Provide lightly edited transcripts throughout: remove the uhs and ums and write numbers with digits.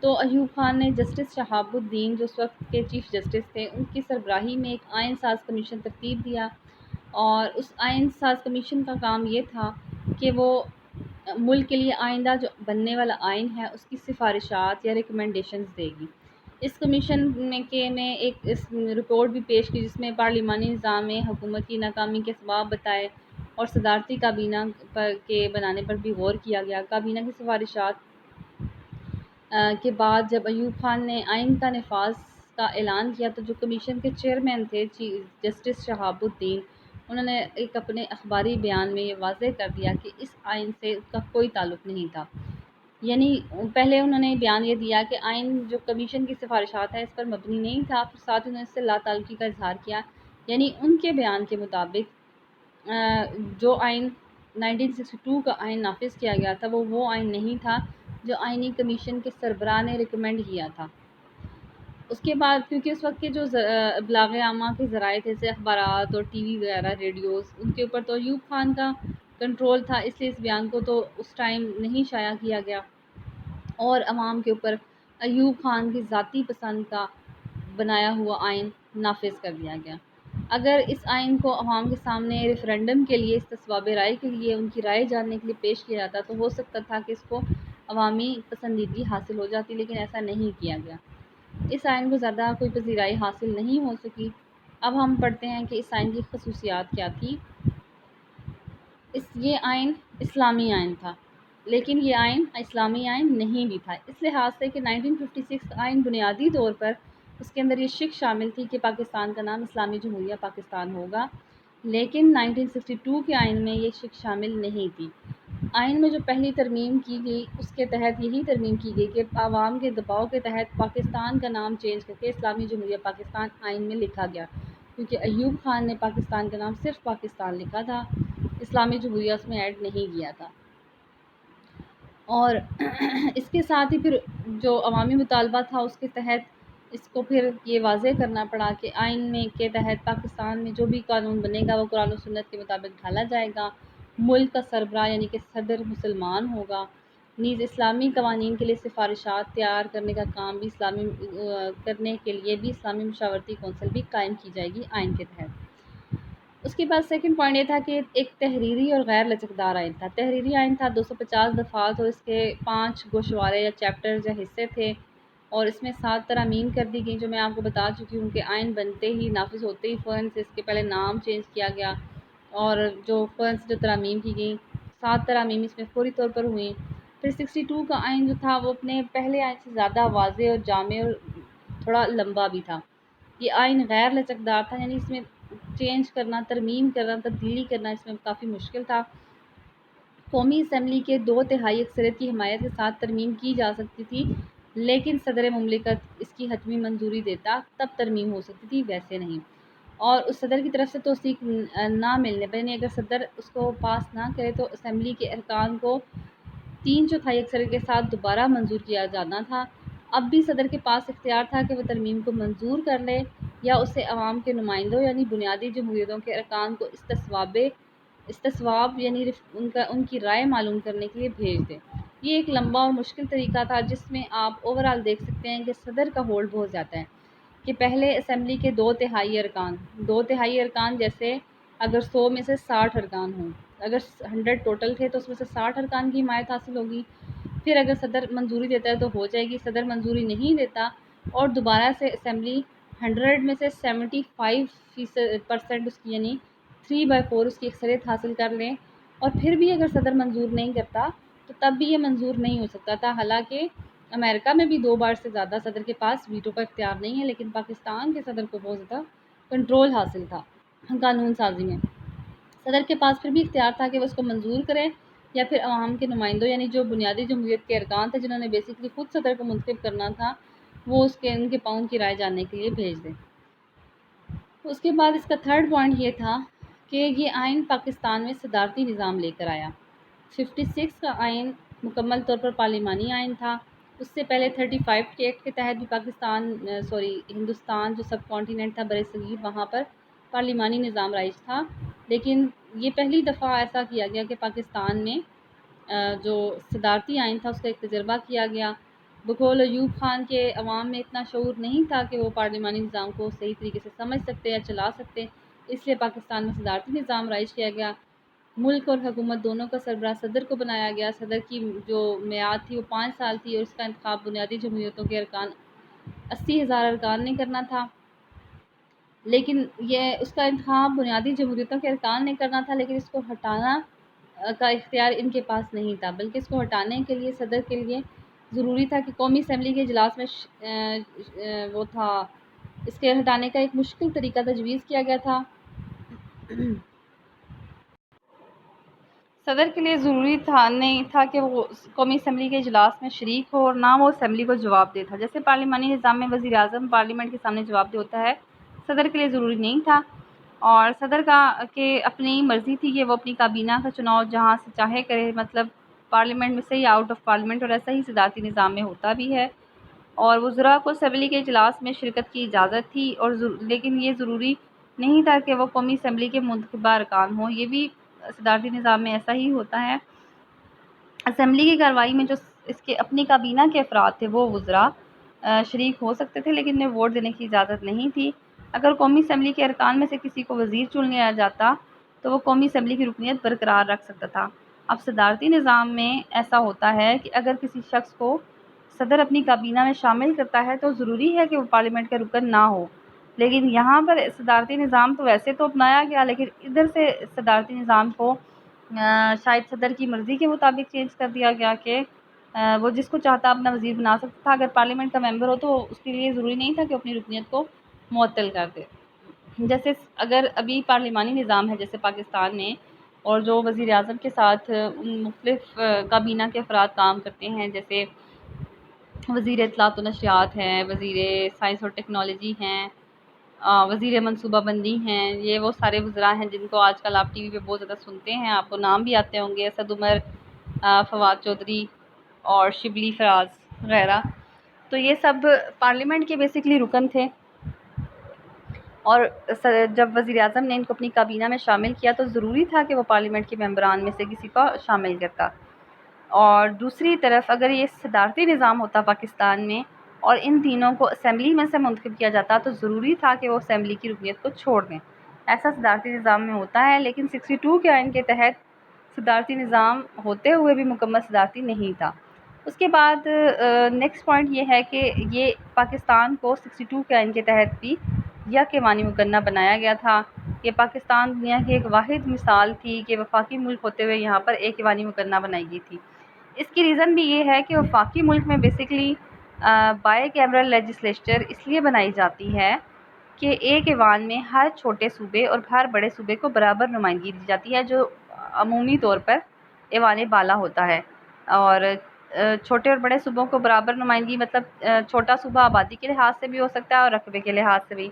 تو ایوب خان نے جسٹس شہاب الدین جو اس وقت کے چیف جسٹس تھے ان کی سربراہی میں ایک آئین ساز کمیشن ترتیب دیا، اور اس آئین ساز کمیشن کا کام یہ تھا کہ وہ ملک کے لیے آئندہ جو بننے والا آئین ہے اس کی سفارشات یا ریکمنڈیشنز دے گی۔ اس کمیشن نے ایک رپورٹ بھی پیش کی جس میں پارلیمانی نظام میں حکومت کی ناکامی کے اسباب بتائے اور صدارتی کابینہ کے بنانے پر بھی غور کیا گیا۔ کابینہ کی سفارشات کے بعد جب ایوب خان نے آئین کا نفاذ کا اعلان کیا تو جو کمیشن کے چیئرمین تھے جسٹس شہاب الدین، انہوں نے ایک اپنے اخباری بیان میں یہ واضح کر دیا کہ اس آئین سے اس کا کوئی تعلق نہیں تھا۔ یعنی پہلے انہوں نے بیان یہ دیا کہ آئین جو کمیشن کی سفارشات ہیں اس پر مبنی نہیں تھا، پھر ساتھ انہوں نے اس سے لا تعلقی کا اظہار کیا۔ یعنی ان کے بیان کے مطابق جو آئین 1962 کا آئین نافذ کیا گیا تھا وہ آئین نہیں تھا جو آئینی کمیشن کے سربراہ نے ریکمینڈ کیا تھا۔ اس کے بعد کیونکہ اس وقت کے جو ابلاغ عامہ کے ذرائع تھے جیسے اخبارات اور ٹی وی وغیرہ ریڈیوز، ان کے اوپر تو ایوب خان کا کنٹرول تھا، اس لیے اس بیان کو تو اس ٹائم نہیں شائع کیا گیا، اور عوام کے اوپر ایوب خان کی ذاتی پسند کا بنایا ہوا آئین نافذ کر دیا گیا۔ اگر اس آئین کو عوام کے سامنے ریفرینڈم کے لیے استصواب رائے کے لیے ان کی رائے جاننے کے لیے پیش کیا جاتا تو ہو سکتا تھا کہ اس کو عوامی پسندیدگی حاصل ہو جاتی، لیکن ایسا نہیں کیا گیا۔ اس آئین کو زیادہ کوئی پذیرائی حاصل نہیں ہو سکی۔ اب ہم پڑھتے ہیں کہ اس آئین کی خصوصیات کیا تھی۔ یہ آئین اسلامی آئین تھا، لیکن یہ آئین اسلامی آئین نہیں بھی تھا، اس لحاظ سے کہ 1956 آئین بنیادی طور پر اس کے اندر یہ شق شامل تھی کہ پاکستان کا نام اسلامی جمہوریہ پاکستان ہوگا، لیکن 1962 کے آئین میں یہ شق شامل نہیں تھی۔ آئین میں جو پہلی ترمیم کی گئی اس کے تحت یہی ترمیم کی گئی کہ عوام کے دباؤ کے تحت پاکستان کا نام چینج کر کے اسلامی جمہوریہ پاکستان آئین میں لکھا گیا، کیونکہ ایوب خان نے پاکستان کا نام صرف پاکستان لکھا تھا، اسلامی جمہوریہ اس میں ایڈ نہیں کیا تھا۔ اور اس کے ساتھ ہی پھر جو عوامی مطالبہ تھا اس کے تحت اس کو پھر یہ واضح کرنا پڑا کہ آئین میں کے تحت پاکستان میں جو بھی قانون بنے گا وہ قرآن و سنت کے مطابق ڈھالا جائے گا، ملک کا سربراہ یعنی کہ صدر مسلمان ہوگا، نیز اسلامی قوانین کے لیے سفارشات تیار کرنے کا کام بھی کرنے کے لیے بھی اسلامی مشاورتی کونسل بھی قائم کی جائے گی آئین کے تحت۔ اس کے بعد سیکنڈ پوائنٹ یہ تھا کہ ایک تحریری اور غیر لچکدار آئین تھا۔ تحریری آئین تھا 250 دفعات اور اس کے 5 گوشوارے یا چیپٹرز یا حصے تھے، اور اس میں 7 ترامیم کر دی گئی جو میں آپ کو بتا چکی ہوں کہ آئین بنتے ہی نافذ ہوتے ہی فوراً سے اس کے پہلے نام چینج کیا گیا، اور جو فوراً سے جو ترامیم کی گئی 7 ترامیم اس میں فوری طور پر ہوئیں۔ پھر 62 کا آئین جو تھا وہ اپنے پہلے آئین سے زیادہ واضح اور جامع اور تھوڑا لمبا بھی تھا۔ یہ آئین غیر لچکدار تھا، یعنی اس میں چینج کرنا، ترمیم کرنا، تبدیلی کرنا اس میں کافی مشکل تھا۔ قومی اسمبلی کے 2/3 اکثریت کی حمایت کے ساتھ ترمیم کی جا سکتی تھی، لیکن صدر مملکت اس کی حتمی منظوری دیتا تب ترمیم ہو سکتی تھی، ویسے نہیں۔ اور اس صدر کی طرف سے توثیق نہ ملنے پر، یعنی اگر صدر اس کو پاس نہ کرے تو اسمبلی کے ارکان کو 3/4 اکثریت کے ساتھ دوبارہ منظور کیا جانا تھا۔ اب بھی صدر کے پاس اختیار تھا کہ وہ ترمیم کو منظور کر لے یا اسے عوام کے نمائندوں یعنی بنیادی جمہوریتوں کے ارکان کو استصواب یعنی ان کی رائے معلوم کرنے کے لیے بھیج دے۔ یہ ایک لمبا اور مشکل طریقہ تھا جس میں آپ اوورآل دیکھ سکتے ہیں کہ صدر کا ہولڈ بہت زیادہ ہے، کہ پہلے اسمبلی کے 2/3 ارکان جیسے اگر 100 میں سے 60 ارکان ہوں، اگر 100 ٹوٹل تھے تو اس میں سے 60 ارکان کی حمایت حاصل ہوگی، پھر اگر صدر منظوری دیتا ہے تو ہو جائے گی، صدر منظوری نہیں دیتا اور دوبارہ سے اسمبلی 100 میں سے 75% اس کی یعنی 3/4 اس کی اکثریت حاصل کر لیں، اور پھر بھی اگر صدر منظور نہیں کرتا تو تب بھی یہ منظور نہیں ہو سکتا تھا۔ حالانکہ امریکہ میں بھی 2 بار سے زیادہ صدر کے پاس ویٹو کا اختیار نہیں ہے، لیکن پاکستان کے صدر کو بہت زیادہ کنٹرول حاصل تھا قانون سازی میں۔ صدر کے پاس پھر بھی اختیار تھا کہ وہ اس کو منظور کرے یا پھر عوام کے نمائندوں یعنی جو بنیادی جمہوریت کے ارکان تھے جنہوں نے بیسیکلی خود صدر کو منتخب کرنا تھا، وہ ان کے پاؤں کی رائے جاننے کے لیے بھیج دیں۔ اس کے بعد اس کا تھرڈ پوائنٹ یہ تھا کہ یہ آئین پاکستان میں صدارتی نظام لے کر آیا۔ 56 کا آئین مکمل طور پر پارلیمانی آئین تھا۔ اس سے پہلے 35 کے ایکٹ کے تحت بھی ہندوستان جو سب کانٹیننٹ تھا برصغیر، وہاں پر پارلیمانی نظام رائج تھا، لیکن یہ پہلی دفعہ ایسا کیا گیا کہ پاکستان میں جو صدارتی آئین تھا اس کا ایک تجربہ کیا گیا، بقول ایوب خان کے عوام میں اتنا شعور نہیں تھا کہ وہ پارلیمانی نظام کو صحیح طریقے سے سمجھ سکتے یا چلا سکتے، اس لیے پاکستان میں صدارتی نظام رائج کیا گیا۔ ملک اور حکومت دونوں کا سربراہ صدر کو بنایا گیا۔ صدر کی جو میعاد تھی وہ 5 سال تھی، اور اس کا انتخاب بنیادی جمہوریتوں کے ارکان 80,000 ارکان نے کرنا تھا، لیکن یہ اس کا انتخاب بنیادی جمہوریتوں کے ارکان نے کرنا تھا، لیکن اس کو ہٹانا کا اختیار ان کے پاس نہیں تھا، بلکہ اس کو ہٹانے کے لیے صدر کے لیے ضروری تھا کہ قومی اسمبلی کے اجلاس میں وہ تھا، اس کے ہٹانے کا ایک مشکل طریقہ تجویز کیا گیا تھا۔ صدر کے لیے ضروری تھا نہیں تھا کہ وہ قومی اسمبلی کے اجلاس میں شریک ہو، اور نہ وہ اسمبلی کو جواب دے تھا۔ جیسے پارلیمانی نظام میں وزیر اعظم پارلیمنٹ کے سامنے جواب دہ ہوتا ہے، صدر کے لیے ضروری نہیں تھا، اور صدر کا کہ اپنی مرضی تھی کہ وہ اپنی کابینہ کا چناؤ جہاں سے چاہے کرے، مطلب پارلیمنٹ میں سے یا آؤٹ آف پارلیمنٹ، اور ایسا ہی صدارتی نظام میں ہوتا بھی ہے۔ اور وزراء کو اسمبلی کے اجلاس میں شرکت کی اجازت تھی، اور لیکن یہ ضروری نہیں تھا کہ وہ قومی اسمبلی کے منتخبہ ارکان ہوں، یہ بھی صدارتی نظام میں ایسا ہی ہوتا ہے۔ اسمبلی کی کارروائی میں جو اس کے اپنی کابینہ کے افراد تھے وہ وزراء شریک ہو سکتے تھے، لیکن انہیں ووٹ دینے کی اجازت نہیں تھی۔ اگر قومی اسمبلی کے ارکان میں سے کسی کو وزیر چن لیا جاتا تو وہ قومی اسمبلی کی رکنیت برقرار رکھ سکتا تھا۔ اب صدارتی نظام میں ایسا ہوتا ہے کہ اگر کسی شخص کو صدر اپنی کابینہ میں شامل کرتا ہے تو ضروری ہے کہ وہ پارلیمنٹ کا رکن نہ ہو، لیکن یہاں پر صدارتی نظام تو ویسے تو اپنایا گیا، لیکن ادھر سے صدارتی نظام کو شاید صدر کی مرضی کے مطابق چینج کر دیا گیا کہ وہ جس کو چاہتا اپنا وزیر بنا سکتا تھا۔ اگر پارلیمنٹ کا ممبر ہو تو اس کے لیے ضروری نہیں تھا کہ اپنی رکنیت کو معطل کر دے۔ جیسے اگر ابھی پارلیمانی نظام ہے جیسے پاکستان میں، اور جو وزیر اعظم کے ساتھ مختلف کابینہ کے افراد کام کرتے ہیں، جیسے وزیر اطلاعات و نشریات ہیں، وزیر سائنس اور ٹیکنالوجی ہیں، وزیر منصوبہ بندی ہیں، یہ وہ سارے وزراء ہیں جن کو آج کل آپ ٹی وی پہ بہت زیادہ سنتے ہیں، آپ کو نام بھی آتے ہوں گے، اسد عمر، فواد چودھری اور شبلی فراز وغیرہ۔ تو یہ سب پارلیمنٹ کے بیسکلی رکن تھے، اور جب وزیر اعظم نے ان کو اپنی کابینہ میں شامل کیا تو ضروری تھا کہ وہ پارلیمنٹ کے ممبران میں سے کسی کو شامل کرتا۔ اور دوسری طرف اگر یہ صدارتی نظام ہوتا پاکستان میں اور ان تینوں کو اسمبلی میں سے منتخب کیا جاتا تو ضروری تھا کہ وہ اسمبلی کی رکنیت کو چھوڑ دیں۔ ایسا صدارتی نظام میں ہوتا ہے، لیکن 62 کے آئین کے تحت صدارتی نظام ہوتے ہوئے بھی مکمل صدارتی نہیں تھا۔ اس کے بعد نیکسٹ پوائنٹ یہ ہے کہ یہ پاکستان کو 62 کے آئین کے تحت بھی یک ایوانی مکنا بنایا گیا تھا۔ یہ پاکستان دنیا کی ایک واحد مثال تھی کہ وفاقی ملک ہوتے ہوئے یہاں پر ایک ایوانی مکنا بنائی گئی تھی۔ اس کی ریزن بھی یہ ہے کہ وفاقی ملک میں بیسکلی بائی کیمرل لیجسلیچر اس لیے بنائی جاتی ہے کہ ایک ایوان میں ہر چھوٹے صوبے اور ہر بڑے صوبے کو برابر نمائندگی دی جاتی ہے، جو عمومی طور پر ایوان بالا ہوتا ہے۔ اور چھوٹے اور بڑے صوبوں کو برابر نمائندگی مطلب چھوٹا صوبہ آبادی کے لحاظ سے بھی ہو سکتا ہے اور رقبے کے لحاظ سے بھی۔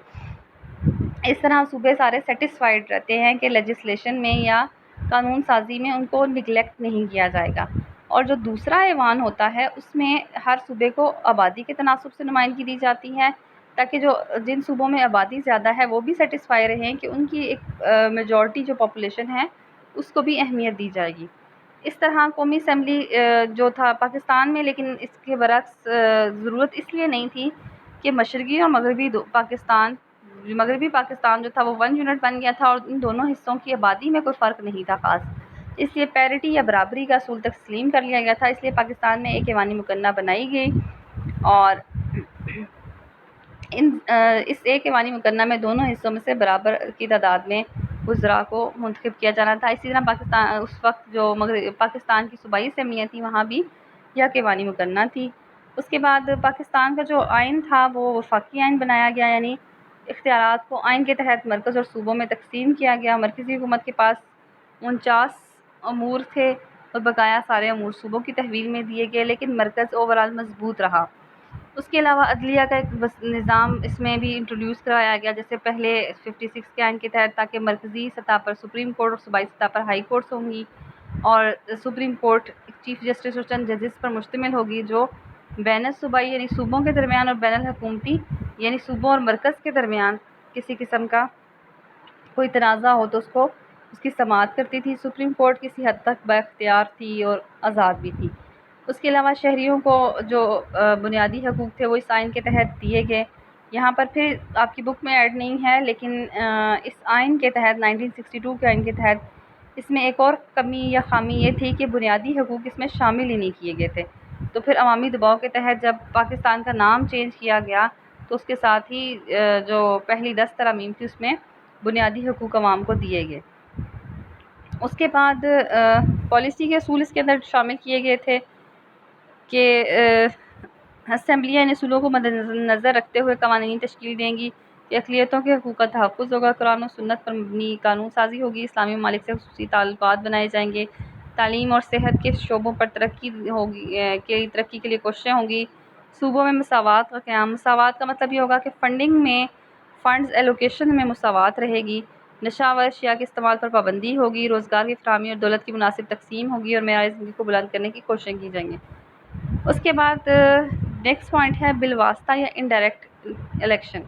اس طرح صوبے سارے سیٹسفائیڈ رہتے ہیں کہ لیجسلیشن میں یا قانون سازی میں ان کو نگلیکٹ نہیں کیا جائے گا۔ اور جو دوسرا ایوان ہوتا ہے اس میں ہر صوبے کو آبادی کے تناسب سے نمائندگی دی جاتی ہے، تاکہ جو جن صوبوں میں آبادی زیادہ ہے وہ بھی سیٹسفائی رہیں کہ ان کی ایک میجورٹی جو پاپولیشن ہے اس کو بھی اہمیت دی جائے گی۔ اس طرح قومی اسمبلی جو تھا پاکستان میں، لیکن اس کے برعکس ضرورت اس لیے نہیں تھی کہ مشرقی اور مغربی پاکستان جو تھا وہ 1 یونٹ بن گیا تھا، اور ان دونوں حصوں کی آبادی میں کوئی فرق نہیں تھا خاص، اس لیے پیرٹی یا برابری کا اصول تسلیم کر لیا گیا تھا۔ اس لیے پاکستان میں ایک ایوانی مکنا بنائی گئی، اور اس ایک ایوانی مکنا میں دونوں حصوں میں سے برابر کی تعداد میں وزراء کو منتخب کیا جانا تھا۔ اسی طرح اس وقت جو پاکستان کی صوبائی اسمبلیاں تھیں وہاں بھی یک ایوانی مکنا تھی۔ اس کے بعد پاکستان کا جو آئین تھا وہ وفاقی آئین بنایا گیا، یعنی اختیارات کو آئین کے تحت مرکز اور صوبوں میں تقسیم کیا گیا۔ مرکزی حکومت کے پاس 49 امور تھے اور بقایا سارے امور صوبوں کی تحویل میں دیے گئے، لیکن مرکز اوورآل مضبوط رہا۔ اس کے علاوہ عدلیہ کا ایک نظام اس میں بھی انٹروڈیوس کرایا گیا، جیسے پہلے 56 کے آئین کے تحت، تاکہ مرکزی سطح پر سپریم کورٹ اور صوبائی سطح پر ہائی کورٹس ہوں گی، اور سپریم کورٹ چیف جسٹس اور چند ججز پر مشتمل ہوگی جو بین الصوبائی یعنی صوبوں کے درمیان اور بین الحکومتی یعنی صوبوں اور مرکز کے درمیان کسی قسم کا کوئی تنازع ہو تو اس کی سماعت کرتی تھی۔ سپریم کورٹ کسی حد تک با اختیار تھی اور آزاد بھی تھی۔ اس کے علاوہ شہریوں کو جو بنیادی حقوق تھے وہ اس آئین کے تحت دیے گئے. یہاں پر پھر آپ کی بک میں ایڈ نہیں ہے، لیکن اس آئین کے تحت 1962 کے آئین کے تحت اس میں ایک اور کمی یا خامی یہ تھی کہ بنیادی حقوق اس میں شامل ہی نہیں کیے گئے تھے. تو پھر عوامی دباؤ کے تحت جب پاکستان کا نام چینج کیا گیا تو اس کے ساتھ ہی جو پہلی 10 ترامیم تھی اس میں بنیادی حقوق عوام کو دیے گئے. اس کے بعد پالیسی کے اصول اس کے اندر شامل کیے گئے تھے کہ اسمبلیاں ان اصولوں کو مد نظر رکھتے ہوئے قوانین تشکیل دیں گی کہ اقلیتوں کے حقوق کا تحفظ ہوگا، قرآن و سنت پر مبنی قانون سازی ہوگی، اسلامی ممالک سے خصوصی تعلقات بنائے جائیں گے، تعلیم اور صحت کے شعبوں پر ترقی کے لیے کوششیں ہوں گی، صوبوں میں مساوات کا قیام. مساوات کا مطلب یہ ہوگا کہ فنڈنگ میں فنڈز ایلوکیشن میں مساوات رہے گی، نشہ و اشیاء کے استعمال پر پابندی ہوگی، روزگار کی فراہمی اور دولت کی مناسب تقسیم ہوگی اور معیار زندگی کو بلند کرنے کی کوششیں کی جائیں گی. اس کے بعد نیکسٹ پوائنٹ ہے بالواسطہ یا انڈائریکٹ الیکشن.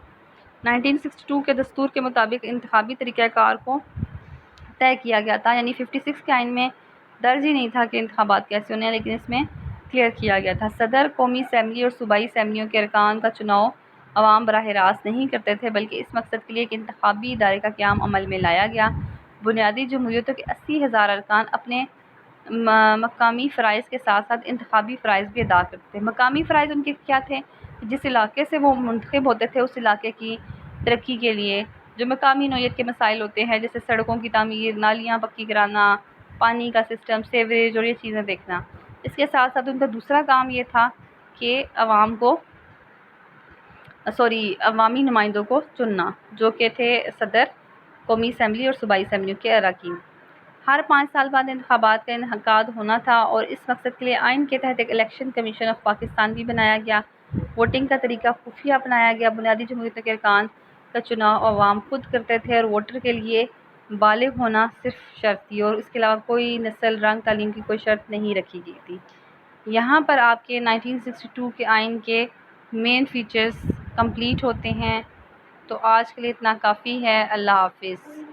1962 کے دستور کے مطابق انتخابی طریقہ کار کو طے کیا گیا تھا، یعنی 56 کے آئین میں درج ہی نہیں تھا کہ انتخابات کیسے ہونے ہیں، لیکن اس میں کلیئر کیا گیا تھا. صدر، قومی اسمبلی اور صوبائی اسمبلیوں کے ارکان کا چناؤ عوام براہ راست نہیں کرتے تھے، بلکہ اس مقصد کے لیے ایک انتخابی ادارے کا قیام عمل میں لایا گیا. بنیادی جمہوریتوں کے 80,000 ارکان اپنے مقامی فرائض کے ساتھ ساتھ انتخابی فرائض بھی ادا کرتے تھے. مقامی فرائض ان کے کیا تھے؟ جس علاقے سے وہ منتخب ہوتے تھے اس علاقے کی ترقی کے لیے جو مقامی نوعیت کے مسائل ہوتے ہیں، جیسے سڑکوں کی تعمیر، نالیاں پکی کرانا، پانی کا سسٹم، سیوریج اور یہ چیزیں دیکھنا. اس کے ساتھ ساتھ ان کا دوسرا کام یہ تھا کہ عوامی نمائندوں کو چننا، جو کہ تھے صدر، قومی اسمبلی اور صوبائی اسمبلیوں کے اراکین. ہر 5 سال بعد انتخابات کا انعقاد ہونا تھا اور اس مقصد کے لیے آئین کے تحت ایک الیکشن کمیشن آف پاکستان بھی بنایا گیا. ووٹنگ کا طریقہ خفیہ اپنایا گیا. بنیادی جمہوریتوں کے ارکان کا چناؤ عوام خود کرتے تھے اور ووٹر کے لیے بالغ ہونا صرف شرط تھی، اور اس کے علاوہ کوئی نسل، رنگ، تعلیم کی کوئی شرط نہیں رکھی گئی تھی. یہاں پر آپ کے 1962 کے آئین کے مین فیچرز کمپلیٹ ہوتے ہیں. تو آج کے لیے اتنا کافی ہے. اللہ حافظ.